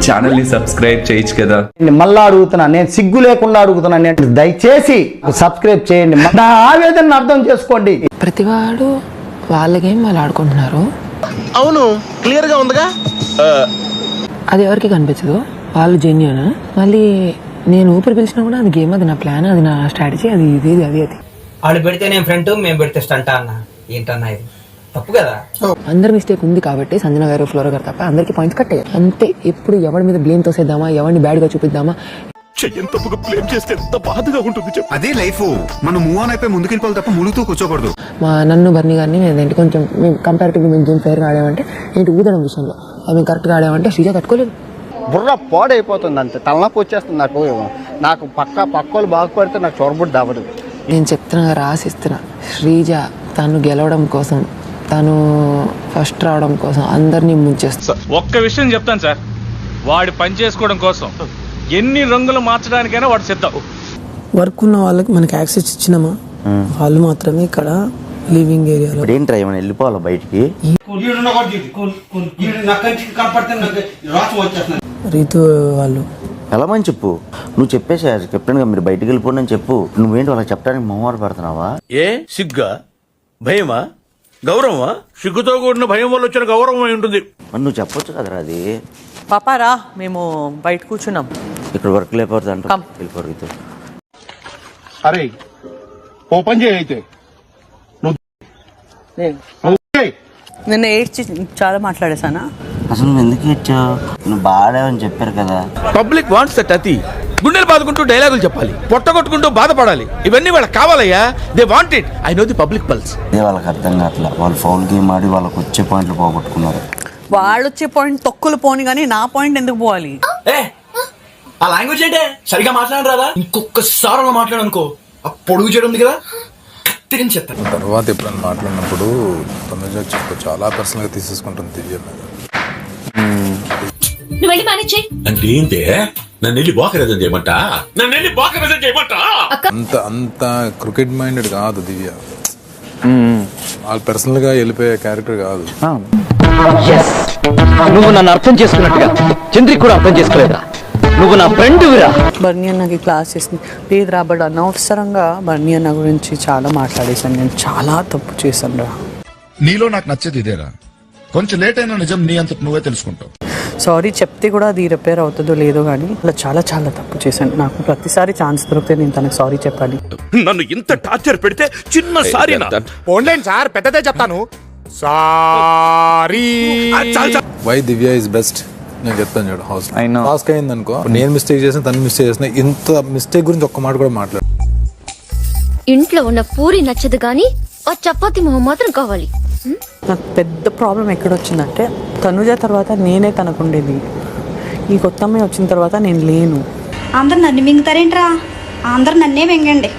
Channel ని subscribe చేయొచ్చు కదా. మళ్ళా అడుగుతున్నా, నేను సిగ్గు లేకుండా అడుగుతున్నా, దయచేసి సబ్స్క్రైబ్ చేయండి. నా ఆవేదన అర్థం చేసుకోండి. ప్రతివాడు వాళ్ళ గేమ్ వాళ్ళు ఆడుకుంటున్నారు. అవును, క్లియర్ గా ఉందిగా. అది ఎవరికి కనిపించదు, వాళ్ళు జెన్యూన్. మళ్ళీ నేను ఊపిరి పిలిచినా కూడా అది గేమ్, అది నా ప్లాన్, అది నా స్ట్రాటజీ, అది ఇది అది అది. వాళ్ళు పెడితే నేను ఫ్రంట్, మేము పెడితే స్టంట్ అన్న. ఏంటన్నా ఇది తప్పు కదా. అందరి మిస్టేక్ ఉంది కాబట్టి సంజన గారు, ఫ్లోరా గారు తప్ప అందరికి పాయింట్స్ కట్టే అంతే. ఎప్పుడు ఎవరి మీద బ్లేమ్ తోసేద్దామా, ఎవరిని బ్యాడ్ గా చూపిద్దామా, అదే లైఫ్. మనం మూవ్ ఆన్ అయిపోయి ముందుకెళ్ళిపోవాలి తప్ప ములుగుతూ కూర్చోకూడదు. నన్ను బర్నీ గారిని ఏంటంటే కొంచెం మేము కంపారిటివ్లీ మేము జూన్ ఫెయిర్గా ఆడామంటే ఏంటి ఊదడం విషయంలో మేము కరెక్ట్గా ఆడామంటే శ్రీజ తట్టుకోలేదు. బుర్ర పాడైపోతుంది అంతే, తలనొప్పి వచ్చేస్తుంది నాకు పక్కోళ్ళు బాగుపడితే నాకు చొరబుడ్డు అవ్వదు. నేను చెప్తున్నా, రాసిస్తున్నా, శ్రీజ తను గెలవడం కోసం, తను ఫస్ట్ రావడం కోసం అందరినీ ముంచేస్తా. ఒక్క విషయం చెప్తాను సార్, వాడి పని చేసుకోవడం కోసం ఎన్ని రంగులు మార్చడానికైనా వాడు సిద్ధం. వర్క్ ఉన్న వాళ్ళకి మనకి యాక్సెస్ ఇచ్చినామా వాళ్ళు మాత్రమే ఇక్కడ లివింగ్ ఏరియాలో. ఏంట్రా ఏమైనా వెళ్ళిపోవాలి బయటికి? రీతు వాళ్ళు వెళ్ళమని చెప్పు. నువ్వు చెప్పేసా కెప్టెన్ గా మీరు బయటికి వెళ్ళిపోండి అని చెప్పు. నువ్వేంటి వాళ్ళకి చెప్పడానికి మొహమాట పడుతున్నావా? ఏ సిగ్గా, భయమా, గౌరవమా? సిగ్గుతో కూడిన భయం వల్ల వచ్చిన గౌరవం అయి ఉంటుంది. మరి నువ్వు చెప్పొచ్చు కదరా. అది పాపారా, మేము బయట కూర్చున్నాం. ఇక్కడ వర్క్ లేకపోతే అంట వెళ్ళిపోరు. అరే ఓపెన్ చేయి అయితే. నిన్న ఏడ్చి చాలా మాట్లాడేసానా? అసలు నువ్వు ఎందుకు ఇచ్చావు? నువ్వు బాగాలేవని చెప్పారు కదా. Public wants that. అతి గుండెలు బాదుకుంటూ డైలాగులు చెప్పాలి, పొట్టగొట్టుకుంటూ బాధపడాలి. ఇవన్నీ వాళ్ళకి కావాలయ్యా. They want it. I know the public pulse. అదే వాళ్ళకి అర్థం కావట్లా. వాళ్ళు ఫౌల్ గేమ్ ఆడి వాళ్ళకి వచ్చే పాయింట్లు పోగొట్టుకున్నారు. వాళ్ళు వచ్చే పాయింట్ తొక్కులు పోని కానీ నా పాయింట్ ఎందుకు పోవాలి? ఆ లాంగ్వేజ్ అంటే సరిగా మాట్లాడరాదా? ఇంకొకసారి అలా మాట్లాడనుకో ఆ పొడుగు చేయడం ఉంది కదా, కత్తిరించి చెప్తాను. తర్వాత ఎప్పుడైనా మాట్లాడినప్పుడు తనుజ చెప్పు చాలా పర్సనల్ గా తీసేసుకుంటుంది దివ్య మీద. అంటే ఏంటే నన్ను వెళ్ళి బోకరేజం చేయమంటా? అంత క్రికెట్ మైండెడ్ కాదు దివ్య. వాళ్ళు పర్సనల్ గా వెళ్ళిపోయే క్యారెక్టర్ కాదు. నువ్వు నన్ను అర్థం చేసుకున్నట్టుగా చంద్రిక కూడా అర్థం చేసుకోలేదా? నువ్వు నా ఫ్రెండ్ విరా. బర్నీ అన్నకి క్లాస్ చేసింది లేదు రా, బట్ అనవసరంగా బర్నీ అన్న గురించి చాలా మాట్లాడేశాను. నేను చాలా తప్పు చేశాను రా. నీలో నాకు నచ్చేది ఇదేరా. కొంచెం లేట్ అయినా నిజం నీ అంత నువ్వే తెలుసుకుంటావు. సారీ చెప్తే కూడా అది రిపేర్ అవుతుందో లేదో కానీ అలా చాలా చాలా తప్పు చేశాను. నాకు ప్రతిసారి ఛాన్స్ దొరికితే నేను తనకు సారీ చెప్పాలి. నన్ను ఇంత టార్చర్ పెడితే చిన్న సారీ ఓన్లైన్ సార్ పెద్దదే చెప్తాను. Sorry. Why Divya is best నేను చెప్తాను చూడు. హౌస్ టాస్క్ అయింది అనుకో, నేను మిస్టేక్ చేసిన తను మిస్టేక్ చేసిన, ఇంత మిస్టేక్ గురించి ఒక్క మాట కూడా మాట్లాడు. ఇంట్లో ఉన్న పూరి నచ్చదు కానీ ఆ చపాతి మొహం మాత్రం కావాలి. నాకు పెద్ద ప్రాబ్లం ఎక్కడొచ్చిందంటే తనుజ తర్వాత నేనే తనకుండేది. ఈ కొత్త అమ్మాయి వచ్చిన తర్వాత నేను లేను. అందరు నన్ను మింగుతారేంట్రా? అందరు నన్నే మింగండి,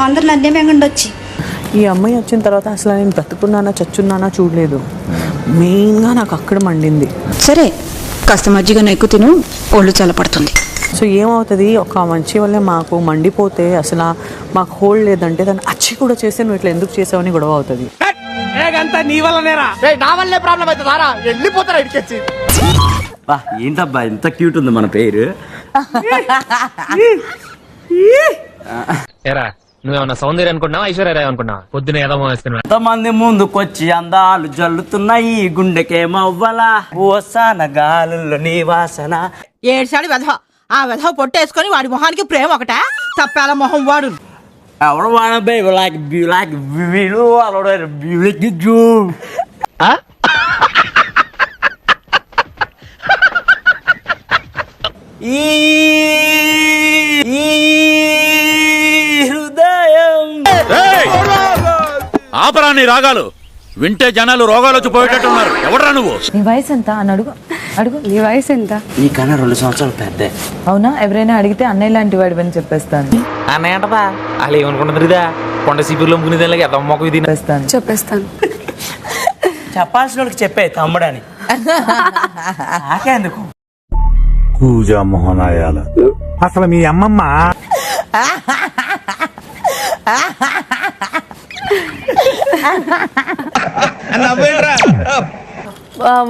అందరు నన్నే మింగండి వచ్చి. ఈ అమ్మాయి వచ్చిన తర్వాత అసలు నేను బ్రతుకున్నానా చచ్చున్నానా చూడలేదు. మెయిన్గా నాకు అక్కడ మండింది. సరే కాస్త మజ్జిగ ఎక్కువ తిను, ఒళ్ళు చల్లపడుతుంది. సో ఏమవుతుంది, ఒక మంచి వల్లే మాకు మండిపోతే అసలు మాకు హోల్డ్ లేదంటే దాన్ని అచ్చి కూడా చేస్తే నువ్వు ఇట్లా ఎందుకు చేసావని గొడవ అవుతుంది. నీ వల్లనేరా? నా వల్లే ప్రాబ్లం అవుతుందారా? వెళ్ళిపోతారా ఇడికొచ్చి? ఏంటబ్బా ఇంత క్యూట్ ఉంది మన పేరు. నువ్వేమన్నా సౌందర్య అనుకున్నావా, ఐశ్వర్య అనుకున్నావా? పొద్దున ఏదో వేసుకున్నా. ఎంతమంది ముందుకొచ్చి అందాలు జల్లుతున్నాయి, గుండెకేమవ్వలా ఓసాన గాలుల్లో నీ వాసన. ఏడ్చాడు వెధవ. ఆ వెధవ పొట్టేసుకొని వాడి మొహానికి ప్రేమ ఒకట తప్పాల మొహం వాడు. ఎవరు వాడ బేబీ లైక్ లైక్ వీలు అలవాడు బ్యూటిజు. ఆపరాని రాగాలు వింటే జనాలు రోగాలు వచ్చి పోయేటట్టున్నారు. ఎవడరా నువ్వు? నీ వయసు ఎంత అని అడుగు. నీ వయసు ఎంత? నీకన్నా 2 సంవత్సరాలు పెద్ద. అవునా? ఎవరైనా అడిగితే అన్నయ్య లాంటి వాడి అని చెప్పేస్తాను. అన్నయ్య అంటదా? అలా ఏమనుకుంటుందా? కొండ సిపిలో మునిదేళ్ళకి ఎంత మొక్క చెప్పేస్తాను. చెప్పాల్సిన వాళ్ళకి చెప్పే తమ్ముడని. నాకెందుకు కూజా మోహనాయాల అసలు మీ అమ్మమ్మ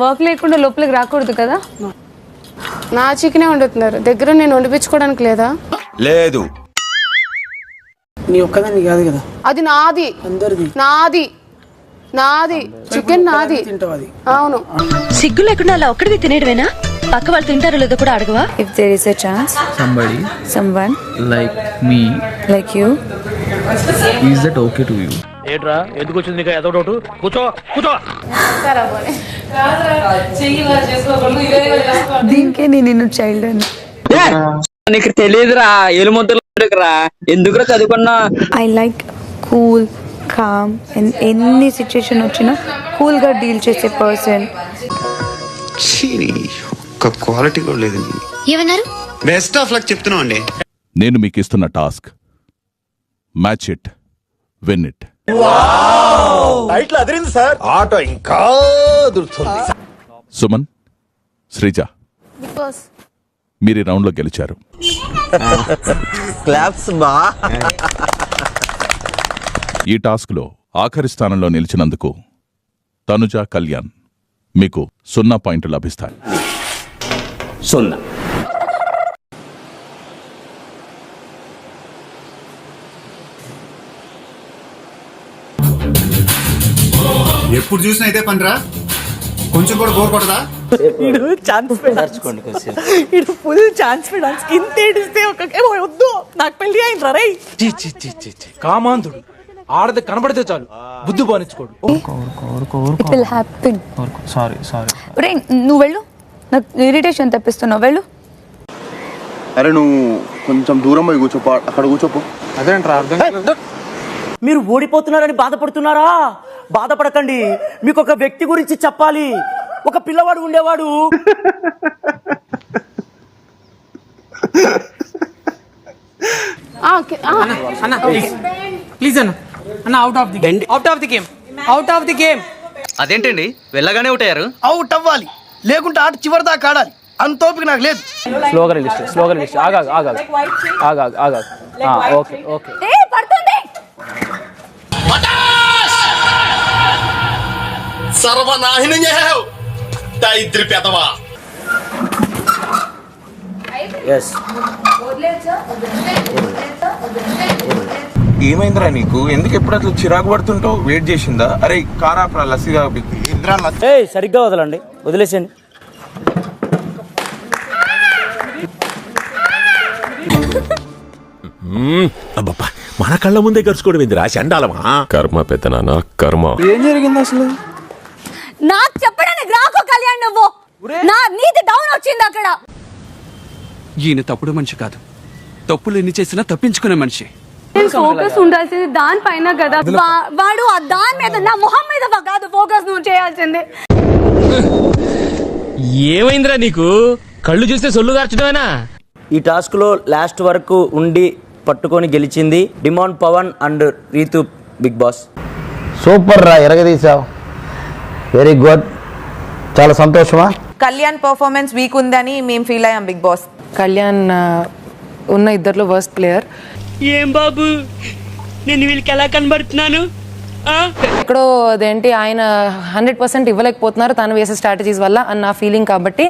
వర్క్ లేకుండా లోపలికి రాకూడదు కదా. నా చికెనే వండుతున్నారు దగ్గర నేను వండిపించుకోవడానికి లేదా? లేదు. నీ ఒక్కదాన్ని కాదు కదా, అది నాది, అందరిది. నాది నాది చికెన్ నాది. తింటావు. అవును. సిగ్గు లేకుండా అలా ఒక్కడివి తినేయడమేనా? పక్క వాళ్ళు తింటారో లేదో కూడా అడగవా? If there is a chance Somebody someone like me, like you is that okay to you? ఏట్రా ఎందుకు వచ్చింది నీకు ఏదో డౌట్? కూర్చో కూర్చో. దీనికే నేను చైల్డ్ అని. నీకు తెలియదురా, ఏలు మొదలు ఎందుకురా చదువుకున్నా. ఐ లైక్ కూల్ కామ్, ఎన్ని సిచ్యుయేషన్ వచ్చినా కూల్ గా డీల్ చేసే పర్సన్. ఒక్క క్వాలిటీ కూడా లేదు. ఏమన్నారు? బెస్ట్ ఆఫ్ లక్ చెప్తున్నావు అండి. నేను మీకు ఇస్తున్న task match it, win it. Auto ఇంకా దుర్తుంది. సుమన్, శ్రీజ, బికాస్ మీరు ఈ రౌండ్ లో గెలిచారు. క్లాప్స్ బా. ఈ టాస్క్ లో ఆఖరి స్థానంలో నిలిచినందుకు తనుజ, కళ్యాణ్ మీకు 0 పాయింట్లు లభిస్తాయి. 0. ఎప్పుడు చూసినా అయితే పనిరా, కొంచెం కూడా బోర్ కొట్టదా? ఫుల్ ఛాన్స్ డాన్స్ ఇంత ఏడిస్తే వద్దు నాకు పెళ్లి అయింది రే. కామాంధుడు ఆడది కనబడితే చాలు బుద్ధి పోనిచ్చుకోడు. It will happen. సారీ ఒరే నువ్వు వెళ్ళు, నాకు ఇరిటేషన్ తెప్పిస్తున్నావు, వెళ్ళు. అరే నువ్వు కొంచెం దూరం పోయి కూర్చోపో, అక్కడ కూర్చోపో. అదేంట్రా అర్థం కాలేదు. మీరు ఓడిపోతున్నారని బాధపడుతున్నారా? బాధపడకండి, మీకు ఒక వ్యక్తి గురించి చెప్పాలి. ఒక పిల్లవాడు ఉండేవాడు. అన్న ప్లీజ్ అన్న అవుట్ ఆఫ్ ది గేమ్. అదేంటండి వెళ్ళగానే ఉంటారు? అవుట్ అవ్వాలి, లేకుంటే ఆట చివరి దాకా ఆడాలి. అంత ఓపిక నాకు లేదు. స్లోగా రిలీజ్ ఆగా. ఓకే సర్వనాశనం చేసావు దరిద్ర పెదవా. ఏమైందిరా నీకు? ఎందుకు ఎప్పుడు అట్లా చిరాకు పడుతుంటావు? వెయిట్ చేసిందా? అరే కారాపరా లస్సీగా. సరిగ్గా వదలండి, వదిలేసేయండి. అబ్బబ్బా, మన కళ్ళ ముందే గరుచుకోవడం ఏందిరా చండాలమా? కర్మ పెద్దనాన్న కర్మ. ఏం జరిగింది అసలు? నాకు చెప్పడానికి రాకో కళ్యాణ్, నువ్వు నా నీది డౌన్ వచ్చింది అక్కడ. ఈయన తప్పుడు మనిషి కాదు, తప్పులు ఎన్ని చేసినా తప్పించుకునే మనిషి. ఫోకస్ ఉండాల్సింది దానిపైన కదా. వాడు ఆ దాని మీద, నా మొహం మీద కాదు ఫోకస్ నువ్వు చేయాల్సింది. ఏమైందిరా నీకు? కళ్ళు చూస్తే సొల్లు గార్చడమేనా? ఈ టాస్క్ లో లాస్ట్ వరకు ఉండి పట్టుకొని గెలిచింది demand Pawan and Rithu. Bigg Boss super రా, ఎరగదీసావు. వెరీ గుడ్, చాలా సంతోషమా. కళ్యాణ్ పర్ఫార్మెన్స్ వీక్ ఉందని మేము ఫీల్ అయ్యాం బిగ్ బాస్. కళ్యాణ్ ఉన్న ఇద్దరిలో వర్స్ట్ ప్లేయర్. ఏం బాబు, నేను వీళ్ళకి ఎలా కనబడుతున్నాను? ఎక్కడో అదేంటి ఆయన 100% ఇవ్వలేకపోతున్నారు తను వేసే స్ట్రాటజీస్ వల్ల అన్న నా ఫీలింగ్. కాబట్టి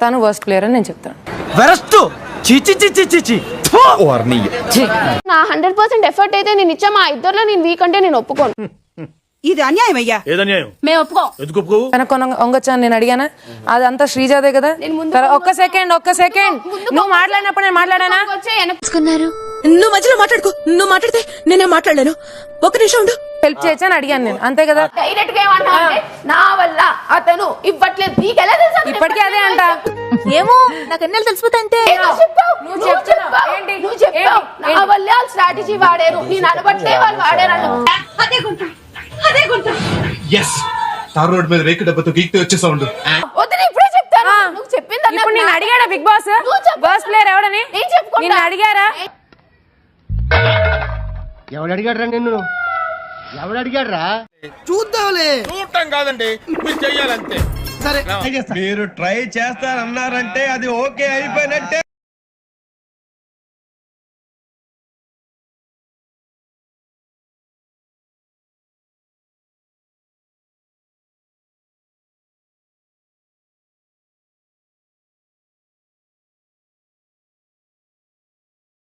తను వర్స్ట్ ప్లేయర్ అని నేను చెప్తాను. నా 100% ఎఫర్ట్ అయితే నేను ఇచ్చా, మా ఇద్దరులో నేను వీక్ అంటే నేను ఒప్పుకోను. ఇది అన్యాయం అయ్యా. మేము ఒప్పుకోం. వెనక వంగొచ్చాను నేను అడిగానా? అదంతా శ్రీజాదే కదా. ఒక్క సెకండ్ నువ్వు మాట్లాడినప్పుడు నేను మాట్లాడానా? నువ్వు మధ్యలో మాట్లాడుకో, నువ్వు మాట్లాడితే నేనే మాట్లాడలేను. ఒక నిమిషం ఉండు. హెల్ప్ చేయొచ్చా అని అడిగాను నేను, అంతే కదా. డైరెక్ట్ గా ఏమన్నా అంటే నా వల్ల అతను ఇవ్వట్లేదు, నీకెలా తెలుసు? ఇప్పటికీ అదే అంట. ఏమో నాకు ఎన్నెలు తెలిసిపోతాయంటే. నువ్వు చెప్పావు నా వల్ల వాళ్ళు స్ట్రాటజీ వాడారు, నేను అనబట్లే వాళ్ళు వాడారు. తార్ రోడ్ మీద రేకు డబ్బతో గీక్తే వచ్చే సౌండ్. ఇప్పుడే చెప్తాను. నువ్వు చెప్పింది ఇప్పుడు నేను అడిగాడా బిగ్ బాస్ వర్స్ట్ ప్లేయర్ ఎవడని? నేను అడిగారా? ఎవడు అడిగాడ్రా నిన్ను? ఎవడు అడిగాడ్రా? చూద్దాంలే. చూడటం కాదండి, మీరు చెయ్యాలంతే. సరే మీరు ట్రై చేస్తారన్నారంటే అది ఓకే అయిపోయినట్టే.